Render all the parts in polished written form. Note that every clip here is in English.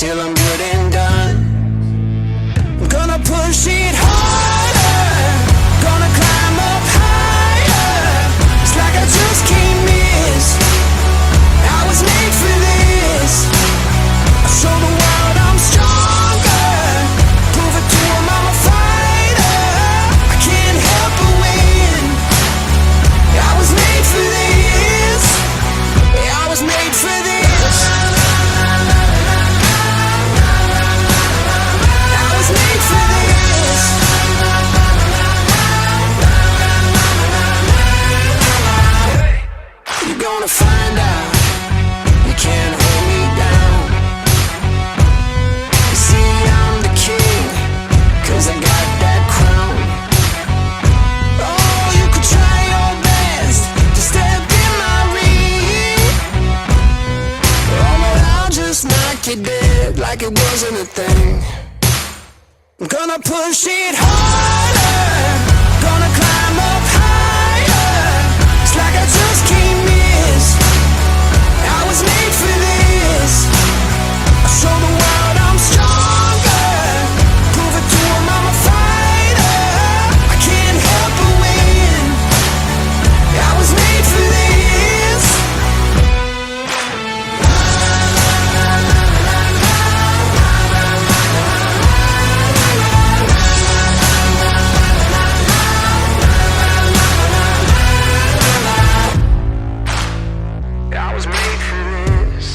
till I'm good and done. I'm gonna push it harder, gonna climb up higher. It's like I just can't miss. I was made for this. I show the world I'm stronger, prove it to them I'm a fighter. I can't help but win. I was made for this. I was made for this. I was made for this. You're gonna find out you can't hold me down. You see I'm the king, 'cause I got that crown. Oh, you could try your best to step in my ring. Oh, but I'll just knock you dead like it wasn't a thing. I'm gonna push it harder, gonna climb up higher. It's like I just can't miss. I was made for this. I show the world I'm stronger, prove it to them I'm a fighter. I can't help but win. I was made for this. I was made for this.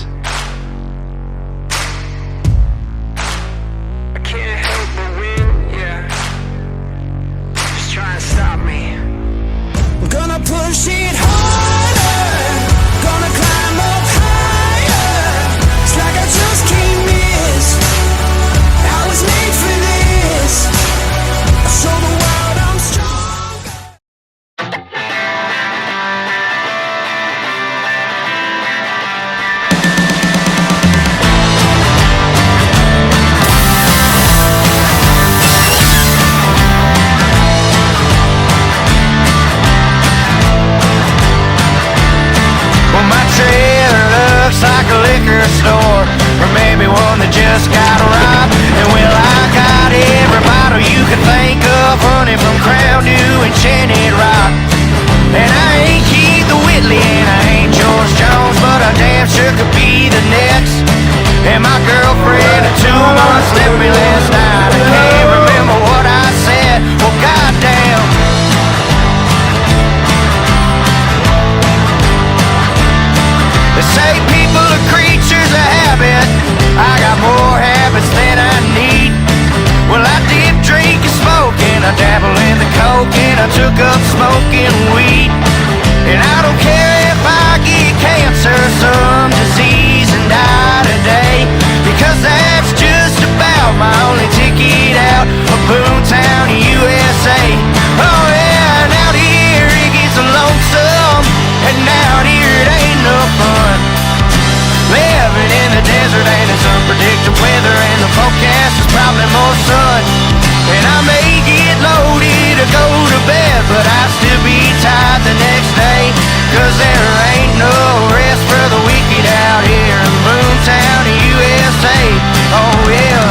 I can't help but win, yeah. Just try and stop me. I'm gonna push it harder, gonna climb up higher. It's like I just can't miss. I was made for this. I show the world I'm strong. Well, my trailer looks like a liquor store, or maybe one that just got robbed. And well, I got every bottle you could think of, running from Crown Dew and Shannon Rock. And I ain't Keith the Whitley and I ain't George Jones, but I damn sure could be the next. And my girlfriend of 2 months left me last night. I can't remember what I said. Well, goddamn. They say people are creatures of habit. I got more habits than I need. Well, I did drink and smoke, and I dabble in the coke, and I took up smoking weed. And I don't care if I get cancer, some disease, and die today, because that's just about my only ticket out of Boomtown, USA. Oh yeah, and out here it gets lonesome, and out here it ain't no fun. Living in the desert and it's unpredictable weather, and the forecast is probably more sun. And I may get loaded or go to bed, but I'd still be tired the next day, 'cause there ain't no rest for the wicked out here in Boomtown, USA. Oh yeah.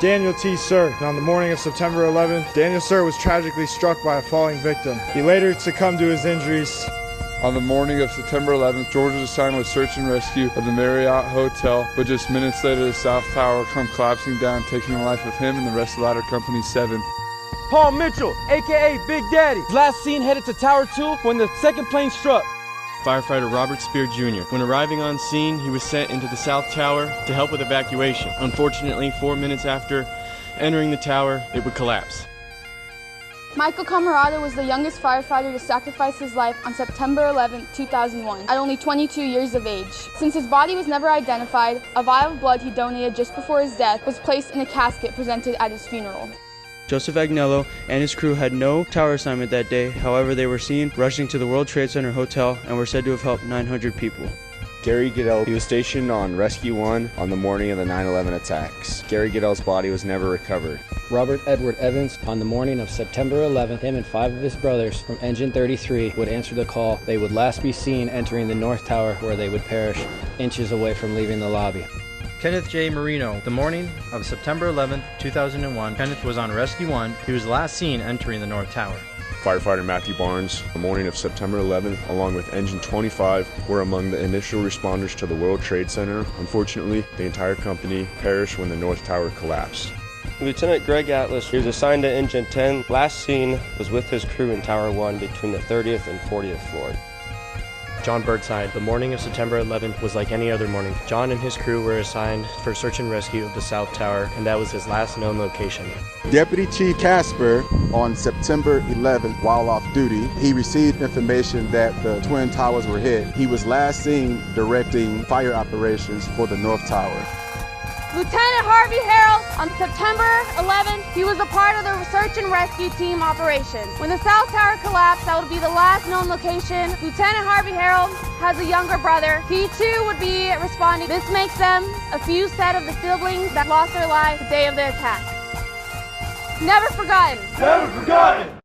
Daniel T. Sir. And on the morning of September 11th, Daniel Sir was tragically struck by a falling victim. He later succumbed to his injuries. On the morning of September 11th, George was assigned with search and rescue of the Marriott Hotel, but just minutes later the South Tower come collapsing down, taking the life of him and the rest of Ladder Company 7. Paul Mitchell, aka Big Daddy, last seen headed to Tower 2 when the second plane struck. Firefighter Robert Spear Jr. When arriving on scene, he was sent into the South Tower to help with evacuation. Unfortunately, 4 minutes after entering the tower, it would collapse. Michael Camarada was the youngest firefighter to sacrifice his life on September 11, 2001, at only 22 years of age. Since his body was never identified, a vial of blood he donated just before his death was placed in a casket presented at his funeral. Joseph Agnello and his crew had no tower assignment that day. However, they were seen rushing to the World Trade Center Hotel and were said to have helped 900 people. Gary Goodell, he was stationed on Rescue 1 on the morning of the 9/11 attacks. Gary Goodell's body was never recovered. Robert Edward Evans, on the morning of September 11th, him and 5 of his brothers from Engine 33 would answer the call. They would last be seen entering the North Tower, where they would perish inches away from leaving the lobby. Kenneth J. Marino, the morning of September 11th, 2001, Kenneth was on Rescue 1. He was last seen entering the North Tower. Firefighter Matthew Barnes, the morning of September 11th, along with Engine 25, were among the initial responders to the World Trade Center. Unfortunately, the entire company perished when the North Tower collapsed. Lieutenant Greg Atlas, he was assigned to Engine 10. Last seen was with his crew in Tower 1 between the 30th and 40th floor. John Burnside, the morning of September 11th was like any other morning. John and his crew were assigned for search and rescue of the South Tower, and that was his last known location. Deputy Chief Casper, on September 11th, while off duty, he received information that the Twin Towers were hit. He was last seen directing fire operations for the North Tower. Lieutenant Harvey Harrell, on September 11th, he was a part of the search and rescue team operation. When the South Tower collapsed, that would be the last known location. Lieutenant Harvey Harrell has a younger brother. He too would be responding. This makes them a few set of the siblings that lost their lives the day of the attack. Never forgotten. Never forgotten.